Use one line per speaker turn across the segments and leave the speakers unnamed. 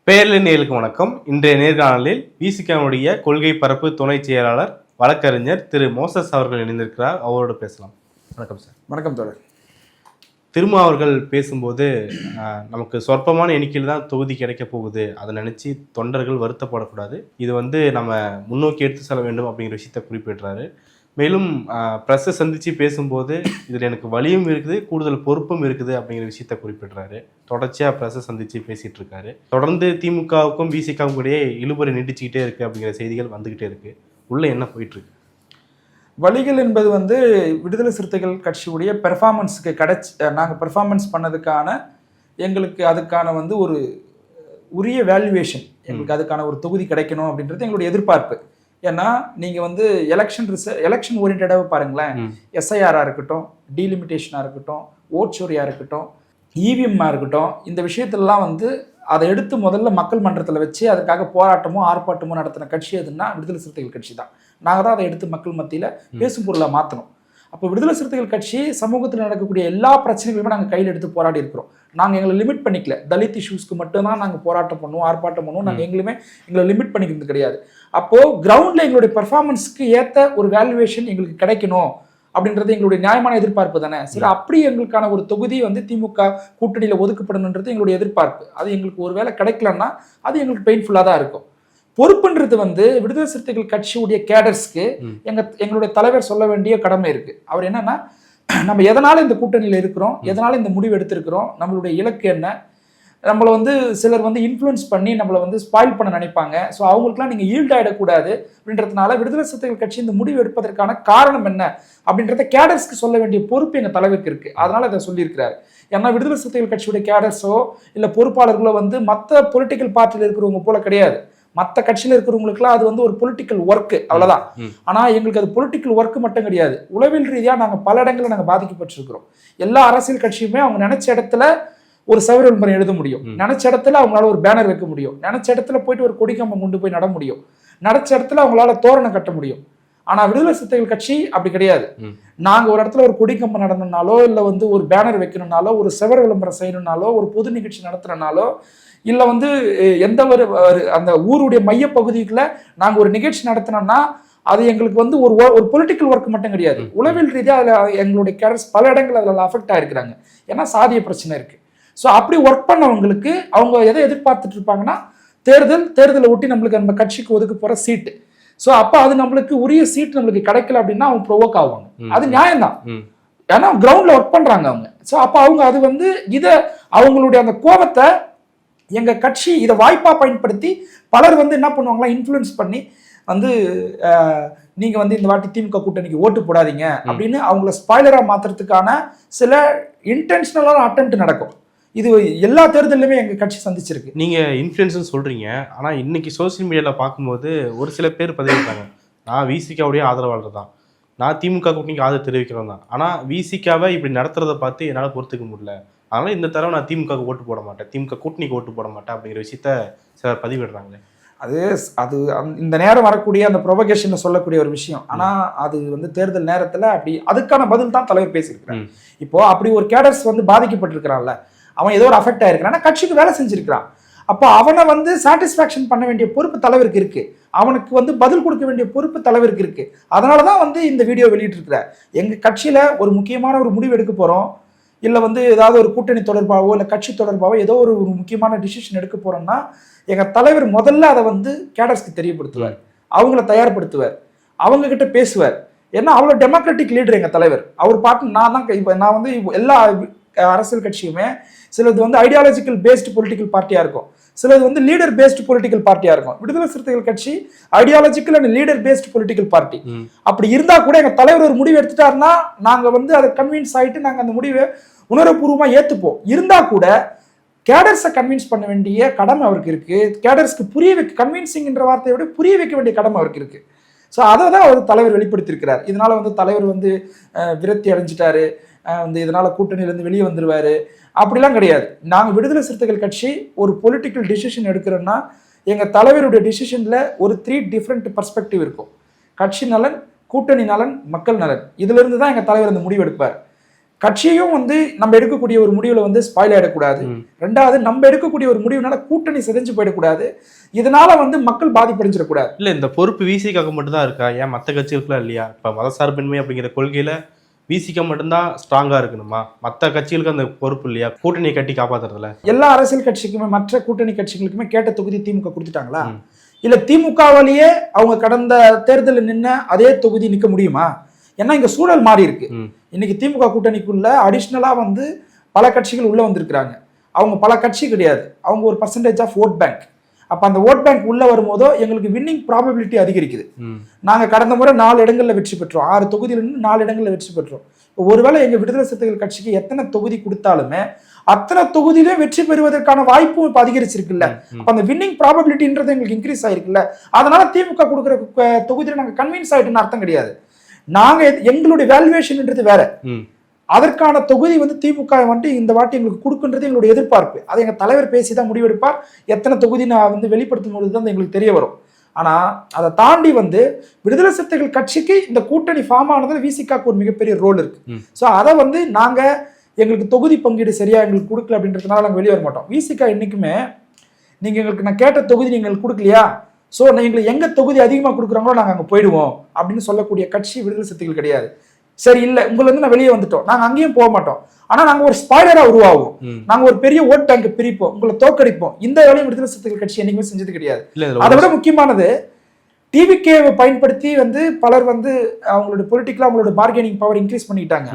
பேரலை நேயர்களுக்கு வணக்கம். இன்றைய நேர்காணலில் விசிகனுடைய கொள்கை பரப்பு துணை செயலாளர் வழக்கறிஞர் திரு மோசஸ் அவர்கள் இணைந்திருக்கிறார். அவரோடு பேசலாம். வணக்கம் சார்.
வணக்கம் தோழர்.
திரும்ப அவர்கள் பேசும்போது நமக்கு சொற்பமான எண்ணிக்கையில் தான் தொகுதி கிடைக்க போகுது, அதை நினச்சி தொண்டர்கள் வருத்தப்படக்கூடாது, இது நம்ம முன்னோக்கி எடுத்து செல்ல வேண்டும் அப்படிங்கிற விஷயத்தை குறிப்பிடுறாரு. மேலும் ப்ரெஸ்ஸை சந்தித்து பேசும்போது இதில் எனக்கு வலியும் இருக்குது, கூடுதல் பொறுப்பும் இருக்குது அப்படிங்கிற விஷயத்த குறிப்பிடுறாரு. தொடர்ச்சியாக ப்ரெஸ்ஸை சந்தித்து பேசிகிட்டு இருக்காரு. தொடர்ந்து திமுகவுக்கும் விசிகாவுக்கும் இடையே இழுபறி நீடிச்சுக்கிட்டே இருக்குது அப்படிங்கிற செய்திகள் வந்துக்கிட்டே இருக்குது. உள்ளே என்ன போயிட்டுருக்கு?
வழிகள் என்பது விடுதலை சிறுத்தைகள் கட்சியுடைய பெர்ஃபார்மன்ஸுக்கு நாங்கள் பெர்ஃபார்மன்ஸ் பண்ணதுக்கான எங்களுக்கு அதுக்கான ஒரு உரிய வேல்யூவேஷன், எங்களுக்கு அதுக்கான ஒரு தொகுதி கிடைக்கணும் அப்படின்றது எங்களுடைய எதிர்பார்ப்பு. ஏன்னா நீங்கள் எலெக்ஷன் ஓரியன்டாக பாருங்களேன், எஸ்ஐஆராக இருக்கட்டும், டீலிமிட்டேஷனாக இருக்கட்டும், ஓட் சோரியாக இருக்கட்டும், இவிஎம்மாக இருக்கட்டும், இந்த விஷயத்துலலாம் அதை எடுத்து முதல்ல மக்கள் மன்றத்தில் வச்சு அதுக்காக போராட்டமோ ஆர்ப்பாட்டமோ நடத்தின கட்சி எதுன்னா விடுதலை சிறுத்தைகள் கட்சி தான். நாங்கள் தான் அதை எடுத்து மக்கள் மத்தியில் பேசும் பொருளாக மாற்றணும். அப்போ விடுதலை சிறுத்தைகள் கட்சி சமூகத்தில் நடக்கக்கூடிய எல்லா பிரச்சனைகளுமே நாங்கள் கையில் எடுத்து போராடி இருக்கிறோம். நாங்கள் எங்களை லிமிட் பண்ணிக்கல. தலித் இஷ்யூஸ்க்கு மட்டும்தான் நாங்கள் போராட்டம் பண்ணுவோம், ஆர்ப்பாட்டம் பண்ணுவோம். நாங்கள் எங்களை லிமிட் பண்ணிக்கிறது கிடையாது. அப்போது கிரவுண்டில் எங்களுடைய பெர்ஃபார்மன்ஸ்க்கு ஏற்ற ஒரு வேல்யூவேஷன் எங்களுக்கு கிடைக்கணும் அப்படின்றது எங்களுடைய நியாயமான எதிர்பார்ப்பு தானே. சரி, அப்படி எங்களுக்கான ஒரு தொகுதி திமுக கூட்டணியில் ஒதுக்கப்படணுன்றது எங்களுடைய எதிர்பார்ப்பு. அது எங்களுக்கு ஒரு வேளை கிடைக்கலன்னா அது எங்களுக்கு பெயின்ஃபுல்லாக தான் இருக்கும். பொறுப்புன்றது விடுதலை சிறுத்தைகள் கட்சியுடைய கேடர்ஸ்க்கு எங்களுடைய தலைவர் சொல்ல வேண்டிய கடமை இருக்கு. அவர் என்னன்னா, நம்ம எதனால இந்த கூட்டணியில் இருக்கிறோம், எதனால இந்த முடிவு எடுத்திருக்கிறோம், நம்மளுடைய இலக்கு என்ன, நம்மளை சிலர் இன்ஃப்ளூயன்ஸ் பண்ணி நம்மளை ஸ்பாயில் பண்ண நினைப்பாங்க. ஸோ அவங்களுக்குலாம் நீங்கள் ஈல்ட் ஆகிடக்கூடாது அப்படின்றதுனால விடுதலை சிறுத்தைகள் கட்சி இந்த முடிவு எடுப்பதற்கான காரணம் என்ன அப்படின்றத கேடர்ஸ்க்கு சொல்ல வேண்டிய பொறுப்பு எங்கள் தலைவருக்கு இருக்கு. அதனால அதை சொல்லியிருக்கிறாரு. ஏன்னா விடுதலை சிறுத்தைகள் கட்சியுடைய கேடர்ஸோ இல்லை பொறுப்பாளர்களோ மற்ற பொலிட்டிக்கல் பார்ட்டியில் இருக்கிறவங்க போல கிடையாது. மற்ற கட்சியில் இருக்கிறவங்களுக்குலாம் அது ஒரு பொலிட்டிக்கல் ஒர்க்கு, அவ்வளோதான். ஆனால் எங்களுக்கு அது பொலிட்டிக்கல் ஒர்க்கு மட்டும் கிடையாது. உளவியல் ரீதியாக நாங்கள் பல இடங்களில் நாங்கள் பாதிக்கப்பட்டிருக்கிறோம். எல்லா அரசியல் கட்சியுமே அவங்க நினைச்ச இடத்துல ஒரு சவர விளம்பரம் எழுத முடியும், நினைச்ச இடத்துல அவங்களால ஒரு பேனர் வைக்க முடியும், நினைச்ச இடத்துல போயிட்டு ஒரு கொடிக்கம்பம் கொண்டு போய் நட முடியும், நினைச்ச இடத்துல அவங்களால தோரணம் கட்ட முடியும். ஆனா விடுதலை சிறுத்தைகள் கட்சி அப்படி கிடையாது. நாங்க ஒரு இடத்துல ஒரு கொடிக்கம்பம் நடணும்னாலோ இல்ல ஒரு பேனர் வைக்கணும்னாலோ ஒரு செவர விளம்பரம் செய்யணும்னாலோ ஒரு பொது நிகழ்ச்சி நடத்துறனாலோ இல்ல எந்த ஒரு அந்த ஊருடைய மைய பகுதிக்குள்ள நாங்க ஒரு நிகழ்ச்சி நடத்தினோம்னா அது எங்களுக்கு ஒரு பொலிட்டிக்கல் ஒர்க் மட்டும் கிடையாது. உளவியல் ரீதியாக அதுல எங்களுடைய கேடர்ஸ் பல இடங்கள் அதில் அஃபெக்ட் ஆயிருக்கிறாங்க. ஏன்னா சாதிய பிரச்சனை இருக்கு. ஸோ அப்படி ஒர்க் பண்ணவங்களுக்கு அவங்க எதை எதிர்பார்த்துட்டு இருப்பாங்கன்னா தேர்தலை ஒட்டி நம்மளுக்கு நம்ம கட்சிக்கு ஒதுக்க போற சீட்டு. ஸோ அப்போ அது நம்மளுக்கு உரிய சீட் நம்மளுக்கு கிடைக்கல அப்படின்னா அவங்க ப்ரொவோக் ஆவாங்க. அது நியாயம்தான். ஏன்னா கிரவுண்ட்ல ஒர்க் பண்றாங்க அவங்க. ஸோ அப்போ அவங்க அது இதை அவங்களுடைய அந்த கோபத்தை எங்க கட்சி இதை வாய்ப்பா பயன்படுத்தி பலர் என்ன பண்ணுவாங்களா, இன்ஃப்ளூயன்ஸ் பண்ணி நீங்க இந்த வாட்டி திமுக கூட்டணிக்கு ஓட்டு போடாதீங்க அப்படின்னு அவங்கள ஸ்பாய்லரா மாத்துறதுக்கான சில இன்டென்ஷனலான அட்டெம்ப்ட் நடக்கும். இது எல்லா தேர்தலுமே எங்க கட்சி சந்திச்சிருக்கு.
நீங்க இன்ஃப்ளூயன்ஸ் சொல்றீங்க, ஆனா இன்னைக்கு சோசியல் மீடியால பார்க்கும்போது ஒரு சில பேர் பதிவிட்டாங்க, நான் விசிகாவுடைய ஆதரவாளர் தான், நான் திமுக கூட்டணிக்கு ஆதரவு தெரிவிக்கிறோம் தான், ஆனா விசிகாவை இப்படி நடத்துறத பார்த்து என்னால் பொறுத்துக்க முடியல, அதனால இந்த தடவை நான் திமுக ஓட்டு போட மாட்டேன், திமுக கூட்டணிக்கு ஓட்டு போட மாட்டேன் அப்படிங்கிற விஷயத்த சிலர் பதிவிடுறாங்களே.
அது இந்த நேரம் வரக்கூடிய அந்த ப்ரொவகேஷன் சொல்லக்கூடிய ஒரு விஷயம். ஆனா அது தேர்தல் நேரத்துல அப்படி அதுக்கான பதில் தான் தலைவர் பேசியிருக்கிறார். இப்போ அப்படி ஒரு கேடர்ஸ் பாதிக்கப்பட்டிருக்கிறான்ல, அவன் ஏதோ ஒரு அஃபெக்ட் ஆயிருக்கிறான், கட்சிக்கு வேலை செஞ்சிருக்கிறான். அப்போ அவனை சாட்டிஸ்ஃபேக்ஷன் பண்ண வேண்டிய பொறுப்பு தலைவருக்கு இருக்கு, அவனுக்கு பதில் கொடுக்க வேண்டிய பொறுப்பு தலைவருக்கு இருக்கு. அதனாலதான் இந்த வீடியோ வெளியிட்டு இருக்கிற. எங்க கட்சியில ஒரு முக்கியமான ஒரு முடிவு எடுக்க போறோம், இல்லை ஏதாவது ஒரு கூட்டணி தொடர்பாகவோ இல்லை கட்சி தொடர்பாகவோ ஏதோ ஒரு முக்கியமான டிசிஷன் எடுக்க போறோம்னா எங்கள் தலைவர் முதல்ல அதை கேடர்ஸ்க்கு தெரியப்படுத்துவார், அவங்கள தயார்படுத்துவார், அவங்க கிட்ட பேசுவார். ஏன்னா அவ்வளோ டெமோக்ராட்டிக் லீடர் எங்கள் தலைவர். அவர் பாட்டு நான் எல்லா அரசியல் கட்சியுமே சிலது ஐடியாலஜிக்கல் பேஸ்டு பொலிட்டிக்கல் பார்ட்டியாக இருக்கும், சிலது லீடர் பேஸ்டு பொலிட்டிக்கல் பார்ட்டியாக இருக்கும். விடுதலை சிறுத்தைகள் கட்சி ideological and leader based political party. அப்படி இருந்தால் கூட எங்கள் தலைவர் ஒரு முடிவு எடுத்துட்டாருன்னா நாங்கள் அதை கன்வின்ஸ் ஆகிட்டு நாங்கள் அந்த முடிவை உணர்வுபூர்வமாக ஏற்றுப்போம். இருந்தால் கூட கேடர்ஸை கன்வின்ஸ் பண்ண வேண்டிய கடமை அவருக்கு இருக்கு. கேடர்ஸ்க்கு புரிய வைக்க, கன்வின்சிங்ன்ற வார்த்தையை விட புரிய வைக்க வேண்டிய கடமை அவருக்கு இருக்கு. ஸோ அதை தான் அவர் தலைவர் வெளிப்படுத்தியிருக்கிறார். இதனால தலைவர் விரக்தி அடைஞ்சிட்டாரு, இதனால கூட்டணியிலேருந்து வெளியே வந்துருவாரு அப்படிலாம் கிடையாது. நாங்கள் விடுதலை சிறுத்தைகள் கட்சி ஒரு பொலிட்டிக்கல் டிசிஷன் எடுக்கிறோன்னா எங்கள் தலைவருடைய டிசிஷனில் ஒரு 3 டிஃப்ரெண்ட் பர்ஸ்பெக்டிவ் இருக்கும். கட்சி நலன், கூட்டணி நலன், மக்கள் நலன். இதுல இருந்து தான் எங்கள் தலைவர் அந்த முடிவு எடுப்பார். கட்சியும் வந்து நம்ம எடுக்கக்கூடிய ஒரு முடிவுல வந்து ஸ்பாயில் ஆயிடக்கூடாது. ரெண்டாவது நம்ம எடுக்கக்கூடிய ஒரு முடிவுனால கூட்டணி சிதைஞ்சு போயிடக்கூடாது. இதனால வந்து மக்கள் பாதிப்படைஞ்சிடக்கூடாது.
இல்ல இந்த பொறுப்பு விசிகாக்கு மட்டும்தான் இருக்கா? ஏன் மற்ற கட்சிகளுக்குலாம் இல்லையா? இப்ப மதசார்பின்மை அப்படிங்கிற கொள்கையில விசிக மட்டும்தான் ஸ்ட்ராங்கா இருக்கணுமா? மற்ற கட்சிகளுக்கு அந்த பொறுப்பு இல்லையா? கூட்டணியை கட்டி காப்பாத்துறதுல
எல்லா அரசியல் கட்சிக்குமே மற்ற கூட்டணி கட்சிகளுக்குமே கேட்ட தொகுதி திமுக கொடுத்துட்டாங்களா? இல்ல திமுகவாலேயே அவங்க கடந்த தேர்தலில் நின்ன அதே தொகுதி நிக்க முடியுமா? ஏன்னா இங்க சூழல் மாறி இருக்கு. இன்னைக்கு திமுக கூட்டணிக்குள்ள அடிஷ்னலா வந்து பல கட்சிகள் உள்ள வந்திருக்கிறாங்க. அவங்க பல கட்சி கிடையாது, அவங்க ஒரு பர்சன்டேஜ் ஆஃப் ஓட் பேங்க். அப்ப அந்த ஓட் பேங்க் உள்ள வரும்போதோ எங்களுக்கு வின்னிங் ப்ராபபிலிட்டி அதிகரிக்குது. நாங்க கடந்த முறை 4 இடங்கள்ல வெற்றி பெற்றோம், 6 தொகுதியிலிருந்து 4 இடங்கள்ல வெற்றி பெற்றோம். ஒருவேளை எங்க விடுதலை சிறுத்தைகள் கட்சிக்கு எத்தனை தொகுதி கொடுத்தாலுமே அத்தனை தொகுதியிலே வெற்றி பெறுவதற்கான வாய்ப்பும் இப்ப அதிகரிச்சிருக்குல்ல. அப்ப அந்த வின்னிங் ப்ராபபிலிட்டின்றது எங்களுக்கு இன்க்ரீஸ் ஆயிருக்குல்ல. அதனால திமுக கொடுக்குற தொகுதியில நாங்க கன்வின்ஸ் ஆயிட்டுன்னு அர்த்தம் கிடையாது. நாங்க எங்களுடைய வேல்யூவேஷன்ன்றது வேற. அதற்கான தொகுதி வந்து திமுக வந்து இந்த வாட்டி எங்களுக்கு கொடுக்குன்றது எங்களுடைய எதிர்பார்ப்பு. அதை எங்க தலைவர் பேசிதான் முடிவெடுப்பார். எத்தனை தொகுதி நான் வந்து வெளிப்படுத்தும் பொழுது தான் எங்களுக்கு தெரிய வரும். ஆனா அதை தாண்டி வந்து விடுதலை சிறுத்தைகள் கட்சிக்கு இந்த கூட்டணி ஃபார்ம் ஆனதுல விசிகாக்கு ஒரு மிகப்பெரிய ரோல் இருக்கு. ஸோ அதை வந்து நாங்க எங்களுக்கு தொகுதி பங்கீடு சரியா எங்களுக்கு கொடுக்கல அப்படின்றதுனால நாங்கள் வெளியே வர மாட்டோம். விசிகா என்னைக்குமே நீங்க எங்களுக்கு நான் கேட்ட தொகுதி நீங்க எங்களுக்கு கொடுக்கலையா, ஸோ எங்களுக்கு எங்க தொகுதி அதிகமாக கொடுக்குறாங்களோ நாங்கள் அங்கே போயிடுவோம் அப்படின்னு சொல்லக்கூடிய கட்சி விடுதலை சிறுத்தைகள் கிடையாது. சரி இல்லை உங்களை வந்து நான் வெளியே வந்துட்டோம், நாங்கள் அங்கேயும் போக மாட்டோம், ஆனா நாங்க ஒரு ஸ்பாய்லரா உருவாகும், நாங்க ஒரு பெரிய ஓட் பேங்க் பிரிப்போம், உங்களை தோக்கடிப்போம். இந்த வேலையை விடுதலை சிறுத்தைகள் கட்சி என்னைக்குமே செஞ்சது கிடையாது. அதை விட முக்கியமானது டிவிகேவை பயன்படுத்தி வந்து பலர் வந்து அவங்களோட பொலிட்டிக்கலா அவங்களோட பார்கெனிங் பவர் இன்க்ரீஸ் பண்ணிட்டாங்க.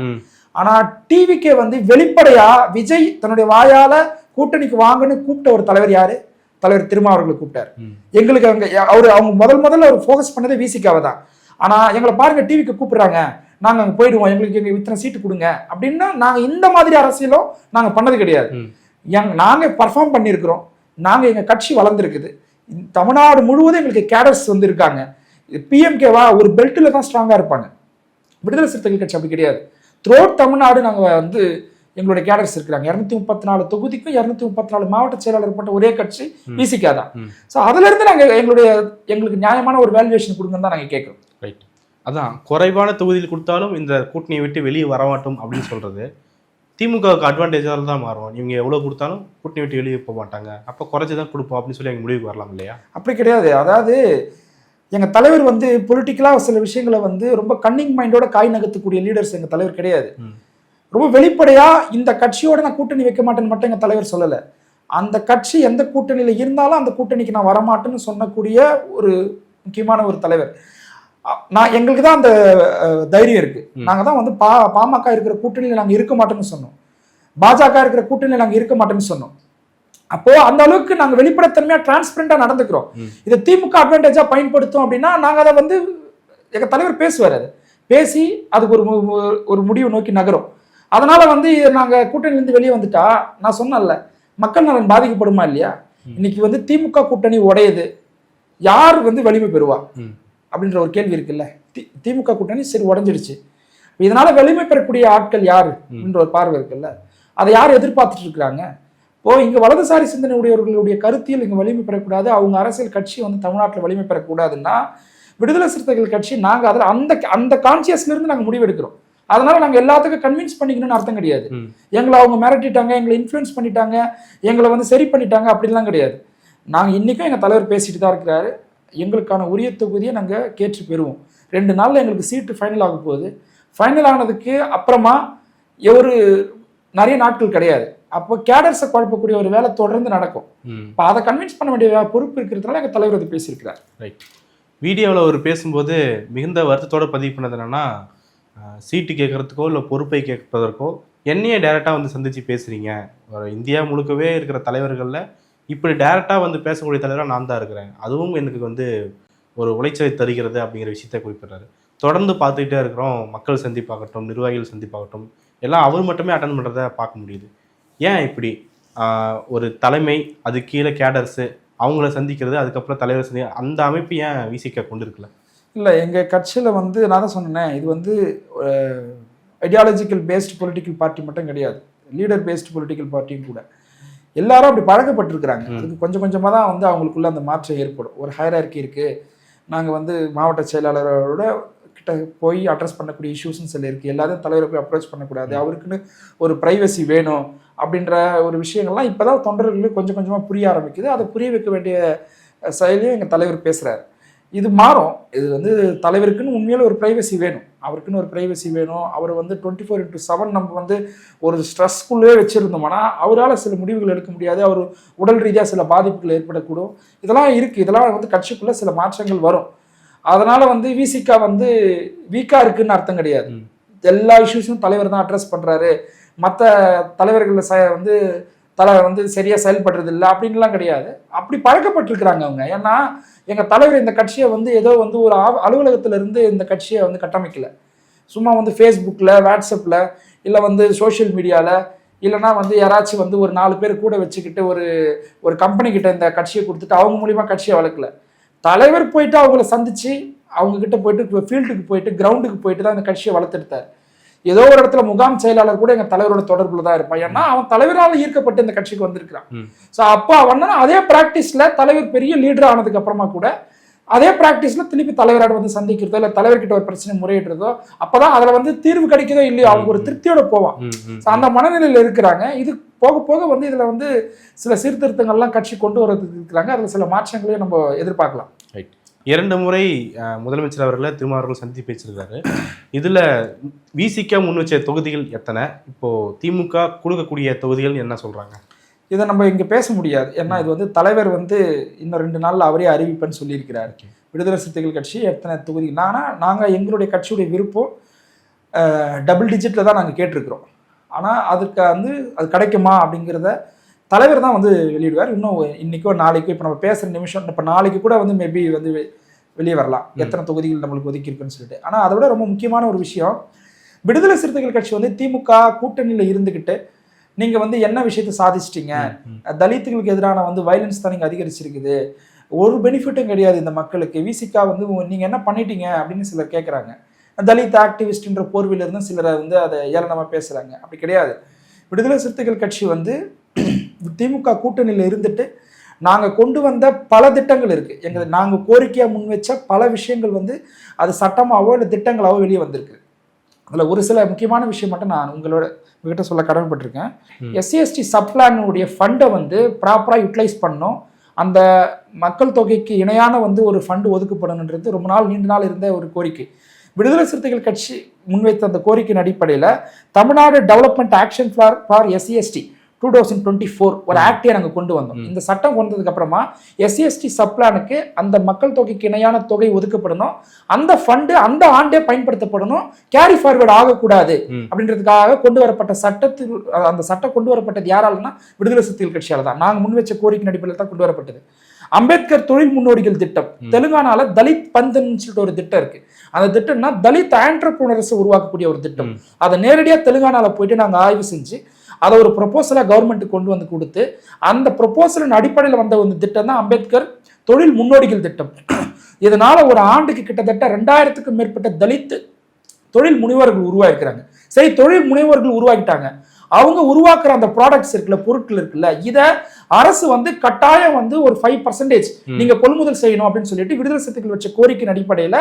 ஆனா டிவிகே வந்து வெளிப்படையா விஜய் தன்னுடைய வாயால கூட்டணிக்கு வாங்கன்னு கூப்பிட்ட ஒரு தலைவர் யாரு? தலைவர் திருமாவர்களை கூப்பிட்டார். எங்களுக்கு அவங்க முதல்ல ஒரு ஃபோக்கஸ் பண்ணதே விசிகாவை தான். ஆனா எங்களை பாருங்க டிவிக்கு கூப்பிடுறாங்க, நாங்க அங்க போயிடுவோம், எங்களுக்கு எங்க இத்தனை சீட்டு கொடுங்க அப்படின்னா நாங்க இந்த மாதிரி அரசியலும் நாங்க பண்ணது கிடையாது. நாங்க பர்ஃபார்ம் பண்ணியிருக்கிறோம், நாங்க எங்க கட்சி வளர்ந்துருக்குது, தமிழ்நாடு முழுவதும் எங்களுக்கு கேடர்ஸ் வந்து இருக்காங்க. பிஎம்கேவா ஒரு பெல்ட்ல தான் ஸ்ட்ராங்கா இருப்பாங்க. விடுதலை சிறுத்தைகள் கட்சி அப்படி கிடையாது. த்ரோட் தமிழ்நாடு நாங்க வந்து எங்களுடைய கேடர்ஸ் இருக்கிறாங்க. 234 தொகுதிக்கும் 234 மாவட்ட செயலாளர் பட்ட ஒரே கட்சி விசிகா தான். ஸோ அதுல இருந்து நாங்க எங்களுக்கு நியாயமான ஒரு வேல்யூவேஷன் கொடுங்கன்னு தான் நாங்க கேட்கிறோம்.
ரைட், அதான் குறைவான தொகுதியில் கொடுத்தாலும் இந்த கூட்டணியை விட்டு வெளியே வரமாட்டோம் அப்படின்னு சொல்றது திமுகவுக்கு அட்வான்டேஜாக தான் மாறும். இவங்க எவ்வளவு கொடுத்தாலும் கூட்டணி விட்டு வெளியே போக மாட்டாங்க, அப்போ குறைச்சிதான் கொடுப்போம் அப்படின்னு சொல்லி எங்க முடிவுக்கு வரலாம் இல்லையா?
அப்படி கிடையாது. அதாவது எங்க தலைவர் வந்து பொலிட்டிக்கலா சில விஷயங்களை வந்து ரொம்ப கன்னிங் மைண்டோட காய் நகர்த்தக்கூடிய லீடர்ஸ் எங்க தலைவர் கிடையாது. ரொம்ப வெளிப்படையா இந்த கட்சியோட நான் கூட்டணி வைக்க மாட்டேன்னு மட்டும் எங்க தலைவர் சொல்லல, அந்த கட்சி எந்த கூட்டணியில இருந்தாலும் அந்த கூட்டணிக்கு நான் வரமாட்டேன்னு சொன்னக்கூடிய ஒரு முக்கியமான ஒரு தலைவர். எங்களுக்கு தான் அந்த தைரியம் இருக்கு. நாங்க தான் வந்து பாமக இருக்கிற கூட்டணியில நாங்க இருக்க மாட்டோம்னு சொன்னோம், பாஜக இருக்கிற கூட்டணியில நாங்க இருக்க மாட்டோம்னு சொன்னோம். அப்போ அந்த அளவுக்கு நாங்க வெளிப்படைத்தன்மையா டிரான்ஸ்பரண்டா நடந்துக்கிறோம். இதை திமுக அட்வான்டேஜா பயன்படுத்தும் அப்படின்னா நாங்க அதை வந்து எங்க தலைவர் பேசுவார், அதை பேசி அதுக்கு ஒரு முடிவு நோக்கி நகரும். அதனால வந்து நாங்க கூட்டணியிலிருந்து வெளியே வந்துட்டா நான் சொன்னேன்ல மக்கள் நலன் பாதிக்கப்படுமா இல்லையா? இன்னைக்கு வந்து திமுக கூட்டணி உடையுது, யார் வந்து வலிமை பெறுவா அப்படின்ற ஒரு கேள்வி இருக்குல்ல. திமுக கூட்டணி சரி உடஞ்சிடுச்சு, இதனால வலிமை பெறக்கூடிய ஆட்கள் யாரு அப்படின்ற ஒரு பார்வை இருக்குல்ல. அதை யார் எதிர்பார்த்துட்டு இருக்கிறாங்க? இப்போ இங்க வலதுசாரி சிந்தனை உடையவர்களுடைய கருத்தியல் இங்க வலிமை பெறக்கூடாது, அவங்க அரசியல் கட்சி வந்து தமிழ்நாட்டில் வலிமை பெறக்கூடாதுன்னா விடுதலை சிறுத்தைகள் கட்சி நாங்க அதில் அந்த கான்சியஸ்ல இருந்து நாங்க முடிவெடுக்கிறோம். அதனால நாங்க எல்லாத்துக்கும் கன்வின்ஸ் பண்ணிக்கணும்னு அர்த்தம் கிடையாது. எங்களை அவங்க மிரட்டிட்டாங்க, எங்களை இன்ஃப்ளூயன்ஸ் பண்ணிட்டாங்க, எங்களை வந்து சரி பண்ணிட்டாங்க அப்படின்லாம் கிடையாது. நாங்க இன்னைக்கும் எங்க தலைவர் பேசிட்டு தான் இருக்கிறாரு, எங்களுக்கான உரிய தொகுதியை நாங்க கேட்டு பெறுவோம். 2 நாள்ல எங்களுக்கு சீட்டு ஃபைனல் ஆக போகுது. ஃபைனல் ஆனதுக்கு அப்புறமா ஒரு நிறைய நாட்கள் கிடையாது. அப்போ கேடர்ஸை குழப்பக்கூடிய ஒரு வேலை தொடர்ந்து நடக்கும். இப்போ அதை கன்வின்ஸ் பண்ண வேண்டிய பொறுப்பு இருக்கிறதுனால எங்கள் தலைவர் அதை பேசியிருக்கிறார்.
ரைட், வீடியோவில் அவர் பேசும்போது மிகுந்த வருத்தத்தோடு பதிவு பண்ணது என்னன்னா, சீட்டு கேட்கறதுக்கோ இல்லை பொறுப்பை கேட்பதற்கோ என்னையே டேரெக்டாக வந்து சந்தித்து பேசுகிறீங்க, ஒரு இந்தியா முழுக்கவே இருக்கிற தலைவர்களில் இப்படி டேரெக்டாக வந்து பேசக்கூடிய தலைவராக நான் தான் இருக்கிறேன், அதுவும் எனக்கு வந்து ஒரு உளைச்சலை தருகிறது அப்படிங்கிற விஷயத்தை குறிப்பிட்றாரு. தொடர்ந்து பார்த்துக்கிட்டே இருக்கிறோம், மக்கள் சந்திப்பாகட்டும், நிர்வாகிகள் சந்திப்பாகட்டும், எல்லாம் அவர் மட்டுமே அட்டன் பண்ணுறதை பார்க்க முடியுது. ஏன் இப்படி ஒரு தலைமை, அது கீழே கேடர்ஸு, அவங்கள சந்திக்கிறது, அதுக்கப்புறம் தலைவர் சந்திக்க, அந்த அமைப்பு ஏன் விசிக கொண்டு இருக்கல? இல்லை,
எங்கள் கட்சியில் வந்து நான் தான் சொன்னேன், இது வந்து ஐடியாலஜிக்கல் பேஸ்டு பொலிட்டிக்கல் பார்ட்டி மட்டும் கிடையாது, லீடர் பேஸ்டு பொலிட்டிக்கல் பார்ட்டியும் கூட. எல்லாரும் அப்படி பழக்கப்பட்டிருக்கிறாங்க. அதுக்கு கொஞ்சம் கொஞ்சமாக தான் வந்து அவங்களுக்குள்ள அந்த மாற்றம் ஏற்படும். ஒரு ஹையரார்கி இருக்குது. நாங்கள் வந்து மாவட்ட செயலாளரோட கிட்ட போய் அட்ரஸ் பண்ணக்கூடிய இஷ்யூஸ்ன்னு சில இருக்குது. எல்லாத்தையும் தலைவரை போய் அப்ரோச் பண்ணக்கூடாது, அவருக்குன்னு ஒரு ப்ரைவசி வேணும் அப்படின்ற ஒரு விஷயங்கள்லாம் இப்போ தான் தொண்டர்களுக்கு கொஞ்சம் கொஞ்சமாக புரிய ஆரம்பிக்குது. அதை புரிய வைக்க வேண்டிய செயலையும் எங்கள் தலைவர் பேசுகிறார். இது மாறும். இது வந்து தலைவருக்குன்னு உண்மையில ஒரு ப்ரைவசி வேணும், அவருக்குன்னு ஒரு ப்ரைவசி வேணும். அவர் வந்து 24/7 நம்ம வந்து ஒரு ஸ்ட்ரெஸ்க்குள்ளே வச்சுருந்தோம்னா அவரால் சில முடிவுகள் எடுக்க முடியாது, அவர் உடல் ரீதியாக சில பாதிப்புகள் ஏற்படக்கூடும். இதெல்லாம் இருக்குது. இதெல்லாம் வந்து கட்சிக்குள்ளே சில மாற்றங்கள் வரும். அதனால் வந்து விசிகா வந்து வீக்காக இருக்குதுன்னு அர்த்தம் கிடையாது. எல்லா இஷ்யூஸும் தலைவர் தான் அட்ரஸ் பண்ணுறாரு, மற்ற தலைவர்கள் வந்து தலைவர் வந்து சரியாக செயல்படுறது இல்லை அப்படின்லாம் கிடையாது. அப்படி பழக்கப்பட்டிருக்கிறாங்க அவங்க. ஏன்னா எங்கள் தலைவர் இந்த கட்சியை வந்து ஏதோ வந்து ஒரு அலுவலகத்திலேருந்து இந்த கட்சியை வந்து கட்டமைக்கலை. சும்மா வந்து ஃபேஸ்புக்கில், வாட்ஸ்அப்பில், இல்லை வந்து சோஷியல் மீடியாவில், இல்லைனா வந்து யாராச்சும் வந்து ஒரு 4 பேர் கூட வச்சுக்கிட்டு ஒரு கம்பெனிக்கிட்ட இந்த கட்சியை கொடுத்துட்டு அவங்க மூலிமா கட்சியை வளர்க்கல. தலைவர் போயிட்டு அவங்கள சந்தித்து அவங்கக்கிட்ட போயிட்டு ஃபீல்டுக்கு போயிட்டு கிரவுண்டுக்கு போயிட்டு தான் இந்த கட்சியை வளர்த்துட்டார். ஏதோ ஒரு இடத்துல முகாம் செயலாளர் கூட எங்க தலைவரோட தொடர்புல தான் இருப்பான். ஏன்னா அவன் தலைவரால் ஈர்க்கப்பட்டு இந்த கட்சிக்கு வந்திருக்கிறான். ஸோ அப்போ அவன் அதே பிராக்டிஸ்ல தலைவர் பெரிய லீடர் ஆனதுக்கு அப்புறமா கூட அதே பிராக்டிஸ்ல திருப்பி தலைவரோட வந்து சந்திக்கிறதோ இல்லை தலைவர்கிட்ட ஒரு பிரச்சனை முறையிடுறதோ அப்பதான் அதுல வந்து தீர்வு கிடைக்குதோ இல்லையோ அவங்க ஒரு திருப்தியோட போவான். ஸோ அந்த மனநிலையில இருக்கிறாங்க. இது போக போக வந்து இதுல வந்து சில சீர்திருத்தங்கள்லாம் கட்சி கொண்டு வரதுக்கு இருக்கிறாங்க. அதுல சில மாற்றங்களையும் நம்ம எதிர்பார்க்கலாம்.
2 முறை முதலமைச்சர் அவர்களை திருமாவர்கள் சந்தித்து பேசியிருக்காரு. இதில் விசிக முன் வச்ச தொகுதிகள் எத்தனை, இப்போ திமுக கொடுக்கக்கூடிய தொகுதிகள் என்ன சொல்றாங்க?
இதை நம்ம இங்கே பேச முடியாது. ஏன்னா இது வந்து தலைவர் வந்து இன்னும் 2 நாளில் அவரே அறிவிப்பேன்னு சொல்லியிருக்கிறார். விடுதலை சிறுத்தைகள் கட்சி எத்தனை தொகுதி, நாங்கள் எங்களுடைய கட்சியுடைய விருப்பம் டபுள் டிஜிட்டில் தான் நாங்கள் கேட்டிருக்கிறோம். ஆனால் அதுக்கு வந்து அது கிடைக்குமா அப்படிங்கிறத தலைவர் தான் வந்து வெளியிடுவார். இன்னும் இன்னைக்கோ நாளைக்கோ இப்போ நம்ம பேசுகிற நிமிஷம் இப்போ நாளைக்கு கூட வந்து மேபி வந்து வெளியே வரலாம் எத்தனை தொகுதிகள் நம்மளுக்கு ஒதுக்கி இருக்குன்னு சொல்லிட்டு. ஆனால் அதை விட ரொம்ப முக்கியமான ஒரு விஷயம், விடுதலை சிறுத்தைகள் கட்சி வந்து திமுக கூட்டணியில் இருந்துக்கிட்டு நீங்கள் வந்து என்ன விஷயத்தை சாதிச்சிட்டீங்க, தலித்துகளுக்கு எதிரான வந்து வயலன்ஸ் தான் நீங்கள் அதிகரிச்சிருக்குது, ஒரு பெனிஃபிட்டும் கிடையாது இந்த மக்களுக்கு, விசிகா வந்து நீங்கள் என்ன பண்ணிட்டீங்க அப்படின்னு சிலர் கேட்குறாங்க. தலித் ஆக்டிவிஸ்ட்ன்ற போர்விலிருந்து சிலரை வந்து அதை ஏளனமாக பேசுகிறாங்க. அப்படி கிடையாது. விடுதலை சிறுத்தைகள் கட்சி வந்து திமுக கூட்டணியில் இருந்துட்டு நாங்கள் கொண்டு வந்த பல திட்டங்கள் இருக்குது. நாங்கள் கோரிக்கையாக முன் வச்ச பல விஷயங்கள் வந்து அது சட்டமாகவோ இல்லை திட்டங்களாவோ வெளியே வந்திருக்கு. அதில் ஒரு சில முக்கியமான விஷயம் மட்டும் நான் உங்ககிட்ட சொல்ல கடமைப்பட்டிருக்கேன். SC/ST சப்ளானுடைய ஃபண்டை வந்து ப்ராப்பராக யூட்டிலைஸ் பண்ணணும், அந்த மக்கள் தொகைக்கு இணையான வந்து ஒரு ஃபண்டு ஒதுக்கப்படணுன்றது ரொம்ப நீண்ட நாள் இருந்த ஒரு கோரிக்கை. விடுதலை சிறுத்தைகள் கட்சி முன்வைத்த அந்த கோரிக்கையின் அடிப்படையில் Tamil Nadu development action for SC/ST 2024 ஒரு ஆக்டே நாங்கள் கொண்டு வந்தோம். இந்த சட்டம் கொண்டதுக்கு அப்புறமா SC/ST சப்ளானுக்கு அந்த மக்கள் தொகைக்கு இணையான தொகை ஒதுக்கப்படணும், அந்த ஃபண்டு அந்த ஆண்டே பயன்படுத்தப்படணும், கேரி ஃபார்வர்டு ஆகக்கூடாது அப்படின்றதுக்காக கொண்டு வரப்பட்ட அந்த சட்டம் கொண்டு வரப்பட்டது யாராலன்னா விடுதலை சிறுத்தைகள் கட்சியால் தான். நாங்கள் முன் வச்ச கோரிக்கை அடிப்படையில் தான் கொண்டு வரப்பட்டது. அம்பேத்கர் தொழில் முன்னோடிகள் திட்டம், தெலுங்கானால தலித் பந்தன் சொல்லிட்டு ஒரு திட்டம் இருக்கு. அந்த திட்டம்னா தலித் ஆண்டர்பிரினர்ஸ் உருவாக்கக்கூடிய ஒரு திட்டம். அதை நேரடியாக தெலுங்கானால போயிட்டு நாங்கள் ஆய்வு செஞ்சு அதை ஒரு ப்ரொபோசலாக கவர்மெண்ட்டுக்கு கொண்டு வந்து கொடுத்து அந்த ப்ரொபோசலின் அடிப்படையில் வந்த ஒரு திட்டம் தான் அம்பேத்கர் தொழில் முன்னோடிகள் திட்டம். இதனால ஒரு ஆண்டுக்கு கிட்டத்தட்ட 2000க்கும் மேற்பட்ட தலித் தொழில் முனைவர்கள் உருவாயிருக்கிறாங்க. சரி, தொழில் முனைவர்கள் உருவாக்கிட்டாங்க, அவங்க உருவாக்குற அந்த ப்ராடக்ட்ஸ் இருக்குல்ல, பொருட்கள் இருக்குல்ல, இதை அரசு வந்து கட்டாயம் வந்து ஒரு 5% நீங்க கொள்முதல் செய்யணும் அப்படின்னு சொல்லிட்டு விடுதலை சிறுத்தைகள் வச்ச கோரிக்கையின் அடிப்படையில்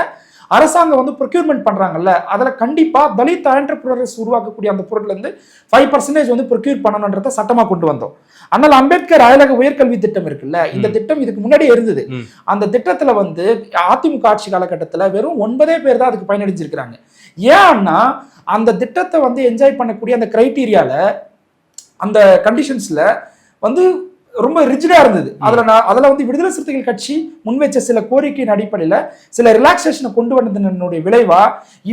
அரசாங்கம் வந்து ப்ரொக்யூர்மெண்ட் பண்றாங்கல்ல, அதில் கண்டிப்பா தலித் ஆண்டர்பிரினர்ஸ் உருவாக்கக்கூடிய அந்த பொருட்ல இருந்து 5% வந்து ப்ரொக்யூர் பண்ணணுன்றத சட்டமா கொண்டு வந்தோம். ஆனால் அம்பேத்கர் அயலக உயர்கல்வி திட்டம் இருக்குல்ல, இந்த திட்டம் இதுக்கு முன்னாடியே இருந்தது. அந்த திட்டத்துல வந்து அதிமுக ஆட்சி காலகட்டத்தில் வெறும் 9 பேர் தான் அதுக்கு பயனடைஞ்சிருக்கிறாங்க. ஏன்னா அந்த திட்டத்தை வந்து என்ஜாய் பண்ணக்கூடிய அந்த கிரைட்டீரியால அந்த கண்டிஷன்ஸ்ல வந்து ரொம்ப ரிஜிடா இருந்தது. அதுல வந்து விடுதலை சிறுத்தைகள் கட்சி முன்வைச்ச சில கோரிக்கையின் அடிப்படையில் சில ரிலாக்ஸேஷனை கொண்டு வந்ததனுடைய விளைவா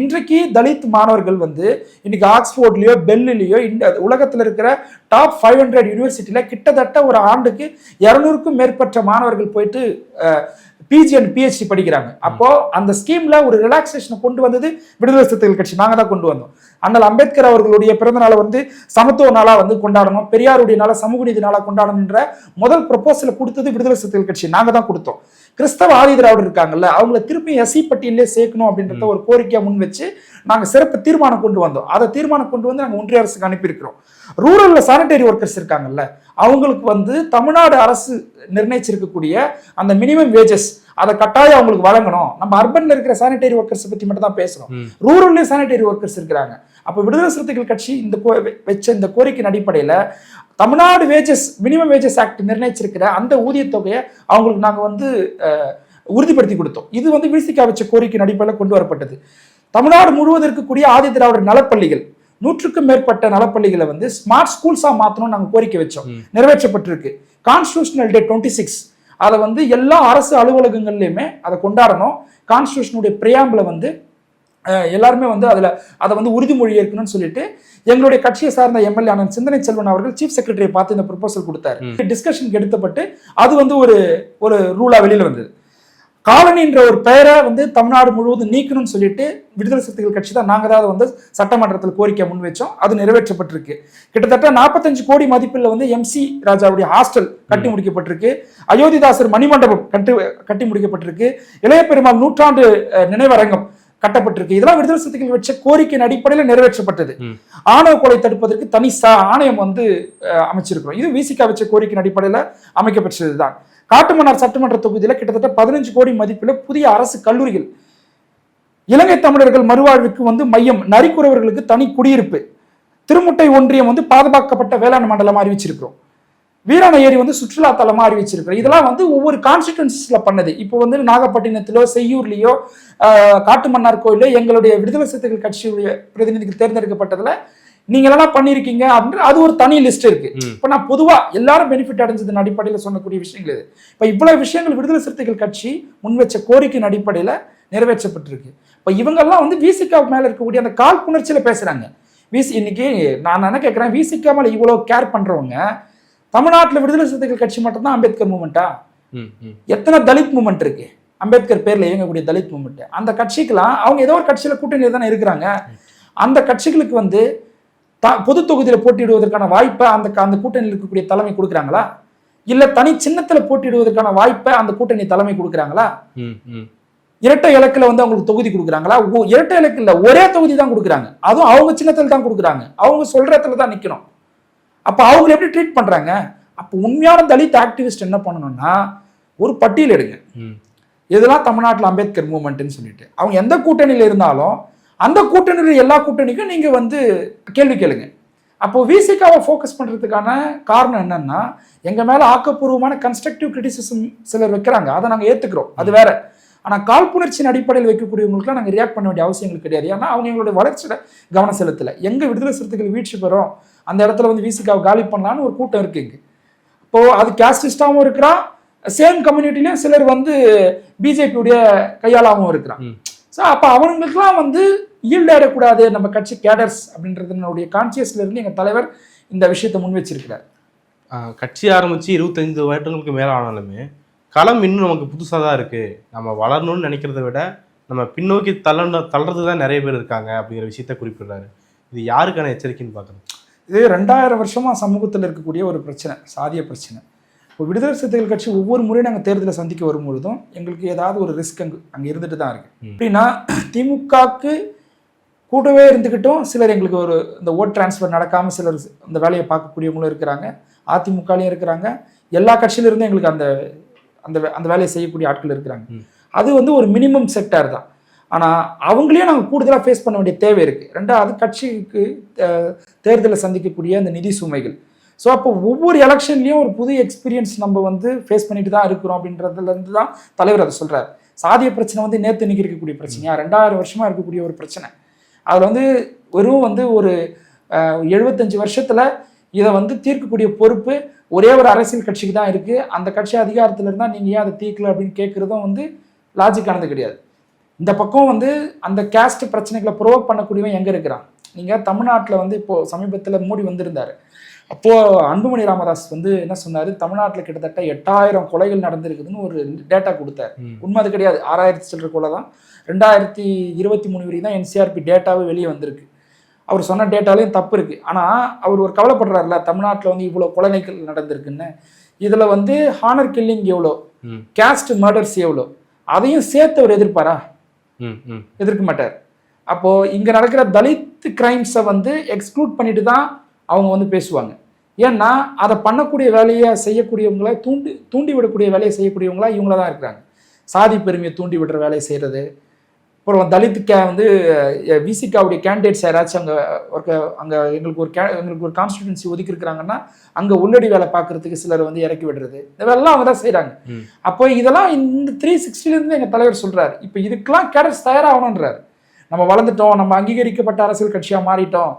இன்றைக்கு தலித் மாணவர்கள் வந்து இன்னைக்கு ஆக்ஸ்போர்ட்லயோ பெல்லிலேயோ இந்த உலகத்தில் இருக்கிற டாப் 500 யூனிவர்சிட்டியில கிட்டத்தட்ட ஒரு ஆண்டுக்கு 200க்கும் மேற்பட்ட மாணவர்கள் போயிட்டு பிஜி அண்ட் PhD படிக்கிறாங்க. அப்போ அந்த ஸ்கீம்ல ஒரு ரிலாக்ஸேஷனை கொண்டு வந்தது விடுதலை சிறுத்தைகள் கட்சி, நாங்க தான் கொண்டு வந்தோம். அண்ணல் அம்பேத்கர் அவர்களுடைய பிறந்த நாளை வந்து சமத்துவ நாளா வந்து கொண்டாடணும், பெரியாருடைய நாளா சமூக நீதி நாளா கொண்டாடணும்ன்ற முதல் ப்ரொபோசலை கொடுத்தது விடுதலை சிறுத்தைகள் கட்சி, நாங்க தான் கொடுத்தோம். கிறிஸ்தவ ஆதி திராவிடர் இருக்காங்கல்ல, அவங்களை திருப்பி SC பட்டியலே சேர்க்கணும் அப்படின்றத ஒரு கோரிக்கையா முன் வச்சு நாங்க சிறப்பு தீர்மானம் கொண்டு வந்தோம். அதை தீர்மானம் கொண்டு வந்து நாங்க ஒன்றிய அரசுக்கு அனுப்பியிருக்கிறோம். ரூரல்ல சானிடரி ஒர்க்கர்ஸ் இருக்காங்கல்ல, அவங்களுக்கு வந்து தமிழ்நாடு அரசு நிர்ணயிச்சிருக்கக்கூடிய அந்த மினிமம் வேஜஸ் அதை கட்டாயம் அவங்களுக்கு வழங்கணும். நம்ம அர்பன்ல இருக்கிற சானிடரி ஒர்க்கர்ஸ் பத்தி மட்டும் தான் பேசுறோம், ரூரல்லையும் சானிடரி ஒர்க்கர்ஸ் இருக்கிறாங்க. அப்போ விடுதலை சிறுத்தைகள் கட்சி வச்ச இந்த கோரிக்கையின் அடிப்படையில் Tamil Nadu wages minimum wages act நிர்ணயிச்சிருக்கிற அந்த ஊதியத்தொகையை அவங்களுக்கு நாங்கள் வந்து உறுதிப்படுத்தி கொடுத்தோம். இது வந்து விசிகா வச்ச கோரிக்கையின் அடிப்படையில் கொண்டு வரப்பட்டது. தமிழ்நாடு முழுவதும் இருக்கக்கூடிய ஆதி திராவிடர் நலப்பள்ளிகள் 100க்கும் மேற்பட்ட நலப்பள்ளிகளை வந்து ஸ்மார்ட் ஸ்கூல்ஸா மாற்றணும்னு நாங்கள் கோரிக்கை வச்சோம். நிறைவேற்றப்பட்டிருக்கு. கான்ஸ்டிடியூஷனல் டே 26 அதை வந்து எல்லா அரசு அலுவலகங்கள்லையுமே அதை கொண்டாடணும். கான்ஸ்டிடியூஷனுடைய பிரியாம்பிளை வந்து எல்லாருமே வந்து அதை வந்து உறுதிமொழி ஏற்கணும்னு சொல்லிட்டு எங்களுடைய கட்சியை சார்ந்த எம்எல்ஏ ஆனந்த் சிந்தனை செல்வன் அவர்கள் சீஃப் செக்ரட்டரியை பார்த்து இந்த ப்ரொபோசல் கொடுத்தாரு. டிஸ்கஷனுக்கு எடுத்தப்பட்டு அது வந்து ஒரு ரூலா வெளியில வந்தது. காலனின்ற ஒரு பெயரை வந்து தமிழ்நாடு முழுவதும் நீக்கணும்னு சொல்லிட்டு விடுதலை சிறுத்தைகள் கட்சி தான் நாங்கள் தான் வந்து சட்டமன்றத்தில் கோரிக்கை முன் வச்சோம். அது நிறைவேற்றப்பட்டிருக்கு. கிட்டத்தட்ட 45 கோடி மதிப்பில் வந்து MC ராஜாவுடைய ஹாஸ்டல் கட்டி முடிக்கப்பட்டிருக்கு. அயோத்திதாசர் மணிமண்டபம் கட்டி முடிக்கப்பட்டிருக்கு. இளைய பெருமாள் நூற்றாண்டு நினைவரங்கம் கட்டப்பட்டிருக்கு. இதெல்லாம் விடுதலை சிறுத்தைகள் வச்ச கோரிக்கையின் அடிப்படையில் நிறைவேற்றப்பட்டது. ஆணவ கொலை தடுப்பதற்கு தனி ஆணையம் வந்து அமைச்சிருக்கிறோம். இது விசிகா வச்ச கோரிக்கையின் அடிப்படையில் அமைக்கப்பட்டதுதான். காட்டுமன்னார் சட்டமன்ற தொகுதியில் கிட்டத்தட்ட 15 கோடி மதிப்பில் புதிய அரசு கல்லூரிகள், இலங்கை தமிழர்கள் மறுவாழ்வுக்கு வந்து மையம், நரிக்குறவர்களுக்கு தனி குடியிருப்பு, திருமுட்டை ஒன்றியம் வந்து பாதுகாக்கப்பட்ட வேளாண் மண்டலமா அறிவிச்சிருக்கிறோம். வீராண ஏரி வந்து சுற்றுலா தலமா அறிவிச்சிருக்கிறோம். இதெல்லாம் வந்து ஒவ்வொரு கான்ஸ்டிடியூன்சிஸ்ல பண்ணது. இப்போ வந்து நாகப்பட்டினத்திலோ செய்யூர்லயோ காட்டுமன்னார் கோயிலோ எங்களுடைய விடுதலை சிறுத்தைகள் கட்சியுடைய பிரதிநிதிகள் தேர்ந்தெடுக்கப்பட்டதுல நீங்க எல்லாம் பண்ணிருக்கீங்க அப்படின்னு அது ஒரு தனி லிஸ்ட் இருக்கு. இப்ப நான் பொதுவா எல்லாரும் பெனிஃபிட் அடைஞ்சதன் அடிப்படையில் சொன்னக்கூடிய விஷயங்கள் இது. இப்ப இவ்வளவு விஷயங்கள் விடுதலை சிறுத்தைகள் கட்சி முன்வச்ச கோரிக்கையின் அடிப்படையில நிறைவேற்றப்பட்டிருக்கு. இப்ப இவங்கெல்லாம் வந்து விசிகா மேல இருக்கக்கூடிய அந்த காழ்ப்புணர்ச்சியில பேசுறாங்க. இன்னைக்கு நான் என்ன கேட்கிறேன், விசிகா மேல இவ்வளவு கேர் பண்றவங்க தமிழ்நாட்டில் விடுதலை சிறுத்தைகள் கட்சி மட்டும் தான் அம்பேத்கர் மூமெண்டா? எத்தனை தலித் மூமெண்ட் இருக்கு? அம்பேத்கர் பேர்ல இயங்கக்கூடிய தலித் மூமெண்ட். அந்த கட்சிக்கெல்லாம் அவங்க ஏதோ ஒரு கட்சியில கூட்டணி தானே இருக்கிறாங்க. அந்த கட்சிகளுக்கு வந்து பொது தொகுதியில் போட்டியிடுவதற்கான வாய்ப்பை அந்த கூட்டணியில் இருக்கக்கூடிய தலைமை கொடுக்குறாங்களா? இல்ல தனி சின்னத்துல போட்டியிடுவதற்கான வாய்ப்பை அந்த கூட்டணி தலைமை கொடுக்குறாங்களா? இரட்டை இலக்குல வந்து அவங்களுக்கு தொகுதி கொடுக்குறாங்களா? இரட்டை இலக்கு இல்ல, ஒரே தொகுதி தான் கொடுக்குறாங்க. அதுவும் அவங்க சின்னத்துல தான் கொடுக்குறாங்க. அவங்க சொல்ற இடத்துல தான் நிக்கணும். அப்ப அவங்க எப்படி ட்ரீட் பண்றாங்க? அப்ப உண்மையான தலித் ஆக்டிவிஸ்ட் என்ன பண்ணணும்னா ஒரு பட்டியல் எடுங்க. இதெல்லாம் தமிழ்நாட்டில் அம்பேத்கர் மூவ்மெண்ட்னு சொல்லிட்டு அவங்க எந்த கூட்டணியில இருந்தாலும் அந்த கூட்டணியில் எல்லா கூட்டணிக்கும் நீங்க வந்து கேள்வி கேளுங்க. அப்போ விசிகாவை ஃபோக்கஸ் பண்றதுக்கான காரணம் என்னன்னா, எங்க மேல ஆக்கப்பூர்வமான கன்ஸ்ட்ரக்டிவ் கிரிட்டிசிசம் சிலர் வைக்கிறாங்க, அதை நாங்க ஏத்துக்கிறோம், அது வேற. ஆனா காழ்ப்புணர்ச்சியின் அடிப்படையில் வைக்கக்கூடியவங்களுக்குலாம் நாங்க ரியாக்ட் பண்ண வேண்டிய அவசியங்கள் கிடையாது. ஏன்னா அவங்க எங்களுடைய வளர்ச்சியில கவனம் செலுத்தல. எங்க விடுதலை சிறுத்தைகள் வீழ்ச்சி பெறும் அந்த இடத்துல வந்து விசிகாவை காலி பண்ணலான்னு ஒரு கூட்டம் இருக்கு இங்க. இப்போ அது கேஸ்டிஸ்டாவும் இருக்கிறா, சேம் கம்யூனிட்டிலையும் சிலர் வந்து பிஜேபியுடைய கையாளாவும் இருக்கிறான். ஸோ அப்போ அவங்களுக்குலாம் வந்து ஈல்ட் ஆயிடக்கூடாது நம்ம கட்சி கேடர்ஸ் அப்படின்றதுனுடைய கான்சியஸ்ல இருந்து எங்க தலைவர் இந்த விஷயத்தை முன் வச்சிருக்கிறார்.
கட்சி ஆரம்பிச்சு 25 வருடங்களுக்கு மேல ஆனாலுமே களம் இன்னும் நமக்கு புதுசாக தான் இருக்கு. நம்ம வளரணும்னு நினைக்கிறத விட நம்ம பின்னோக்கி தள்ளுறது தான் நிறைய பேர் இருக்காங்க அப்படிங்கிற விஷயத்த குறிப்பிடுறாரு. இது யாருக்கான எச்சரிக்கைன்னு பார்க்கணும்?
இது 2000 வருஷமா சமூகத்தில் இருக்கக்கூடிய ஒரு பிரச்சனை, சாதிய பிரச்சனை. இப்போ விடுதலை சிறுத்தைகள் கட்சி ஒவ்வொரு முறையும் நாங்கள் தேர்தலை சந்திக்க வரும்பொழுதும் எங்களுக்கு ஏதாவது ஒரு ரிஸ்க் அங்கே இருந்துட்டு தான் இருக்கு. அப்படின்னா திமுகவுக்கு கூடவே இருந்துக்கிட்டும் சிலர் எங்களுக்கு ஒரு இந்த ஓட் டிரான்ஸ்ஃபர் நடக்காமல் சிலர் அந்த வேலையை பார்க்கக்கூடியவங்களும் இருக்கிறாங்க, அதிமுகலையும் இருக்கிறாங்க, எல்லா கட்சியிலிருந்தும் எங்களுக்கு அந்த அந்த அந்த வேலையை செய்யக்கூடிய ஆட்கள் இருக்கிறாங்க. அது வந்து ஒரு மினிமம் செக்டார் தான். ஆனால் அவங்களையும் நாங்கள் கூடுதலாக ஃபேஸ் பண்ண வேண்டிய தேவை இருக்குது. ரெண்டாவது கட்சிக்கு தேர்தலை சந்திக்கக்கூடிய அந்த நிதி சுமைகள். ஸோ அப்போ ஒவ்வொரு எலெக்ஷன்லையும் ஒரு புது எக்ஸ்பீரியன்ஸ் நம்ம வந்து ஃபேஸ் பண்ணிட்டு தான் இருக்கிறோம் அப்படின்றதுலேருந்து தான் தலைவர் அதை சொல்கிறார். சாதிய பிரச்சனை வந்து நேற்று இன்னைக்கு இருக்கக்கூடிய பிரச்சனையா, 2000 வருஷமாக இருக்கக்கூடிய ஒரு பிரச்சனை. அதில் வந்து வெறும் வந்து ஒரு 75 வருஷத்தில் இதை வந்து தீர்க்கக்கூடிய பொறுப்பு ஒரே ஒரு அரசியல் கட்சிக்கு தான் இருக்குது. அந்த கட்சி அதிகாரத்தில் இருந்தால் நீங்கள் ஏன் அதை தீர்க்கல அப்படின்னு கேட்குறதும் வந்து லாஜிக்கானது கிடையாது. இந்த பக்கம் வந்து அந்த கேஸ்ட் பிரச்சனைகளை ப்ரொவோக் பண்ணக்கூடியவன் எங்கே இருக்கிறான்? நீங்கள் தமிழ்நாட்டில் வந்து இப்போது சமீபத்தில் மோடி வந்திருந்தார். அப்போது அன்புமணி ராமதாஸ் வந்து என்ன சொன்னார், தமிழ்நாட்டில் கிட்டத்தட்ட 8000 கொலைகள் நடந்திருக்குதுன்னு ஒரு டேட்டா கொடுத்தார். உண்மை அது கிடையாது, 6000 சில்லற கொலை தான். 2023 வரைக்கும் தான் NCRP டேட்டாவே வெளியே வந்திருக்கு. அவர் சொன்ன டேட்டாலையும் தப்பு இருக்குது. ஆனால் அவர் ஒரு கவலைப்படுறாருல, தமிழ்நாட்டில் வந்து இவ்வளோ கொலைகள் நடந்திருக்குன்னு. இதில் வந்து ஹானர் கில்லிங் எவ்வளோ, கேஸ்ட் மர்டர்ஸ் எவ்வளோ, அதையும் சேர்த்து அவர் எதிர்ப்பாரா? எதிர்க்க மாட்டார். அப்போது இங்கே நடக்கிற தலித் கிரைம்ஸை வந்து எக்ஸ்க்ளூட் பண்ணிட்டு தான் அவங்க வந்து பேசுவாங்க. ஏன்னா அதை பண்ணக்கூடிய வேலையை செய்யக்கூடியவங்கள தூண்டி விடக்கூடிய வேலையை செய்யக்கூடியவங்களா இவங்கள தான் இருக்கிறாங்க. சாதி பெருமையை தூண்டி விடுற வேலையை செய்கிறது. அப்புறம் தலித்துக்கா வந்து விசிகாவுடைய கேண்டிடேட்ஸ் யாராச்சும் அங்கே எங்களுக்கு ஒரு கான்ஸ்டிடியூன்சி ஒதுக்கி இருக்கிறாங்கன்னா அங்கே உள்ளடி வேலை பார்க்கறதுக்கு சிலர் வந்து இறக்கி விடுறது, இதெல்லாம் அவங்க தான் செய்கிறாங்க. அப்போ இதெல்லாம் இந்த 360லேருந்து எங்கள் தலைவர் சொல்கிறார், இப்போ இதுக்கெல்லாம் கேடர்ஸ் தயாராகணுன்றார். நம்ம வளர்ந்துட்டோம், நம்ம அங்கீகரிக்கப்பட்ட அரசியல் கட்சியாக மாறிட்டோம்,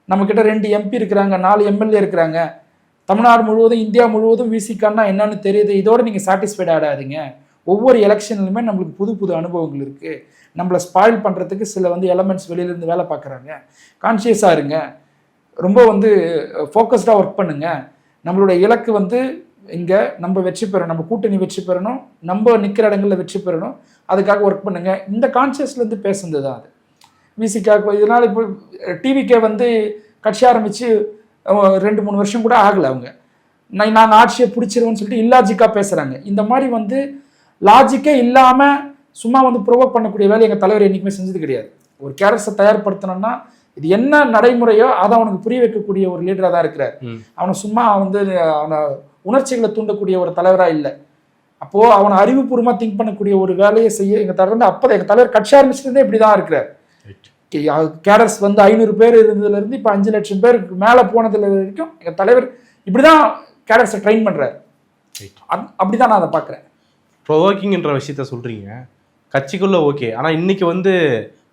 நம்மக்கிட்ட 2 MP இருக்கிறாங்க, 4 MLA இருக்கிறாங்க, தமிழ்நாடு முழுவதும் இந்தியா முழுவதும் விசிகான்னா என்னன்னு தெரியுது. இதோடு நீங்கள் சாட்டிஸ்ஃபைட் ஆகாதீங்க. ஒவ்வொரு எலெக்ஷன்லையுமே நம்மளுக்கு புது புது அனுபவங்கள் இருக்குது. நம்மளை ஸ்பாயில் பண்ணுறதுக்கு சில வந்து எலமெண்ட்ஸ் வெளியிலேருந்து வேலை பார்க்குறாங்க. கான்ஷியஸாக இருங்க, ரொம்ப வந்து ஃபோக்கஸ்டாக ஒர்க் பண்ணுங்க. நம்மளுடைய இலக்கு வந்து இங்கே நம்ம வெற்றி பெறணும், நம்ம கூட்டணி வெற்றி பெறணும், நம்ம நிற்கிற இடங்களில் வெற்றி பெறணும், அதுக்காக ஒர்க் பண்ணுங்க. இந்த கான்ஷியஸ்லேருந்து பேசுனது தான் அது விசிகாக்கு. இதனால் இப்போ டிவிக்கே வந்து கட்சி ஆரம்பித்து 2-3 வருஷம் கூட ஆகலை. அவங்க நாங்கள் ஆட்சியை பிடிச்சிருவோன்னு சொல்லிட்டு இல்லாஜிக்காக பேசுகிறாங்க. இந்த மாதிரி வந்து லாஜிக்கே இல்லாமல் சும்மா வந்து ப்ரொவோக் பண்ணக்கூடிய வேலை எங்கள் தலைவர் என்றைக்குமே செஞ்சது கிடையாது. ஒரு கேரக்டர்ஸை தயார்படுத்தணும்னா இது என்ன நடைமுறையோ அதை அவனுக்கு புரிய வைக்கக்கூடிய ஒரு லீடராக தான் இருக்கிறார். அவனை சும்மா வந்து அவனை உணர்ச்சிகளை தூண்டக்கூடிய ஒரு தலைவராக இல்லை. அப்போது அவனை அறிவுபூர்வமாக திங்க் பண்ணக்கூடிய ஒரு வேலையை செய்ய எங்கள் தலைவர் வந்து அப்போ எங்கள் தலைவர் கட்சி ஆரம்பிச்சிருந்தே இப்படி தான் இருக்கிறார். கேடர்ஸ் வந்து 500 பேர் இருந்ததுலேருந்து இப்போ 5 லட்சம் பேருக்கு மேலே போனதுல வரைக்கும் எங்கள் தலைவர் இப்படி தான் கேடர்ஸை ட்ரெயின் பண்ணுறாரு. அப்படி தான் நான் அதை பார்க்குறேன்.
ப்ரொவோக்கிங்ன்ற விஷயத்த சொல்கிறீங்க, கட்சிக்குள்ளே ஓகே. ஆனால் இன்றைக்கி வந்து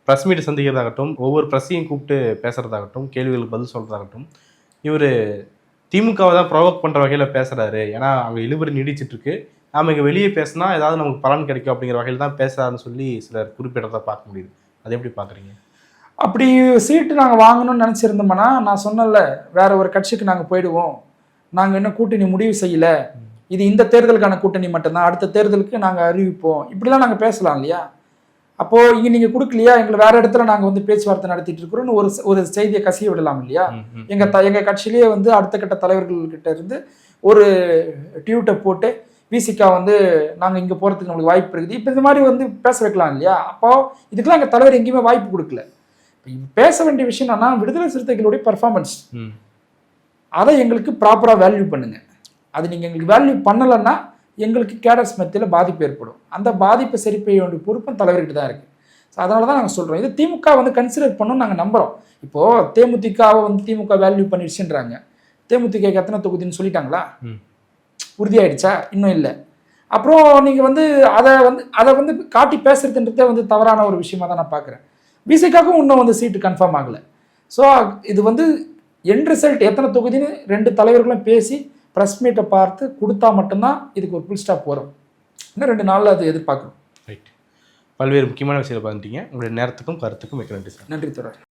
ப்ரெஸ் மீட் சந்திக்கிறதாகட்டும், ஒவ்வொரு ப்ரெஸ்ஸையும் கூப்பிட்டு பேசுகிறதாகட்டும், கேள்விகளுக்கு பதில் சொல்கிறதாகட்டும், இவர் திமுகவை தான் ப்ரொவோக் பண்ணுற வகையில் பேசுகிறாரு. ஏன்னா அவங்க இழுபறி நீடிச்சிட்ருக்கு, நாம் இங்கே வெளியே பேசினா ஏதாவது நமக்கு பலன் கிடைக்கும் அப்படிங்கிற வகையில் தான் பேசுகிறாருன்னு சொல்லி சிலர் குறிப்பிடறதை பார்க்க முடியுது. அதை எப்படி பார்க்குறீங்க?
அப்படி சீட்டு நாங்கள் வாங்கணும்னு நினச்சிருந்தோம்னா நான் சொன்னல, வேற ஒரு கட்சிக்கு நாங்கள் போயிடுவோம், நாங்கள் இன்னும் கூட்டணி முடிவு செய்யலை, இது இந்த தேர்தலுக்கான கூட்டணி மட்டும்தான், அடுத்த தேர்தலுக்கு நாங்கள் அறிவிப்போம், இப்படிலாம் நாங்கள் பேசலாம் இல்லையா? அப்போது இங்கே நீங்கள் கொடுக்கலையா, எங்களை வேற இடத்துல நாங்கள் வந்து பேச்சுவார்த்தை நடத்திட்டு இருக்கிறோன்னு ஒரு செய்தியை கசிய விடலாம் இல்லையா? எங்கள் கட்சியிலேயே வந்து அடுத்த கட்ட தலைவர்கள்கிட்ட இருந்து ஒரு ட்வீட்டை போட்டு விசிகா வந்து நாங்கள் இங்கே போகிறதுக்கு நம்மளுக்கு வாய்ப்பு இருக்குது, இப்போ இந்த மாதிரி வந்து பேச வைக்கலாம் இல்லையா? அப்போது இதுக்கெல்லாம் எங்கள் தலைவர் எங்கேயுமே வாய்ப்பு கொடுக்கல. பேச வேண்டிய விஷயம் என்னன்னா, விடுதலை சிறுத்தைகளுடைய பர்ஃபார்மன்ஸ், அதை எங்களுக்கு ப்ராப்பராக வேல்யூ பண்ணுங்கள். அது நீங்கள் எங்களுக்கு வேல்யூ பண்ணலைன்னா எங்களுக்கு கேடர்ஸ் மத்தியில் பாதிப்பு ஏற்படும். அந்த பாதிப்பை சரி செய்ய வேண்டிய பொறுப்பும் தலைவர்கிட்ட தான் இருக்குது. ஸோ அதனால தான் நாங்கள் சொல்கிறோம், இது திமுக வந்து கன்சிடர் பண்ணணும்னு நாங்கள் நம்புகிறோம். இப்போது தேமுதிகவை வந்து திமுக வேல்யூ பண்ணிடுச்சுன்றாங்க, தேமுதிகக்கு எத்தனை தொகுதின்னு சொல்லிட்டாங்களா? உறுதியாயிடுச்சா? இன்னும் இல்லை. அப்புறம் நீங்கள் வந்து அதை வந்து காட்டி பேசுறதுன்றதே வந்து தவறான ஒரு விஷயமா தான் நான் பார்க்குறேன். விசிகாவுக்கும் இன்னும் வந்து சீட்டு கன்ஃபார்ம் ஆகலை. ஸோ இது வந்து எண்ட் ரிசல்ட் எத்தனை தொகுதின்னு 2 தலைவர்களும் பேசி ப்ரெஸ் மீட்டை பார்த்து கொடுத்தா மட்டும்தான் இதுக்கு ஒரு ஃபுல் ஸ்டாப் வரும். இன்னும் 2 நாளில் அது எதிர்பார்க்குறோம்.
ரைட். பல்வேறு முக்கியமான விஷயத்தை பார்த்துட்டீங்க. உங்களுடைய நேரத்துக்கும் கருத்துக்கும் மிக்க நன்றி சார்.
நன்றி தொடர்.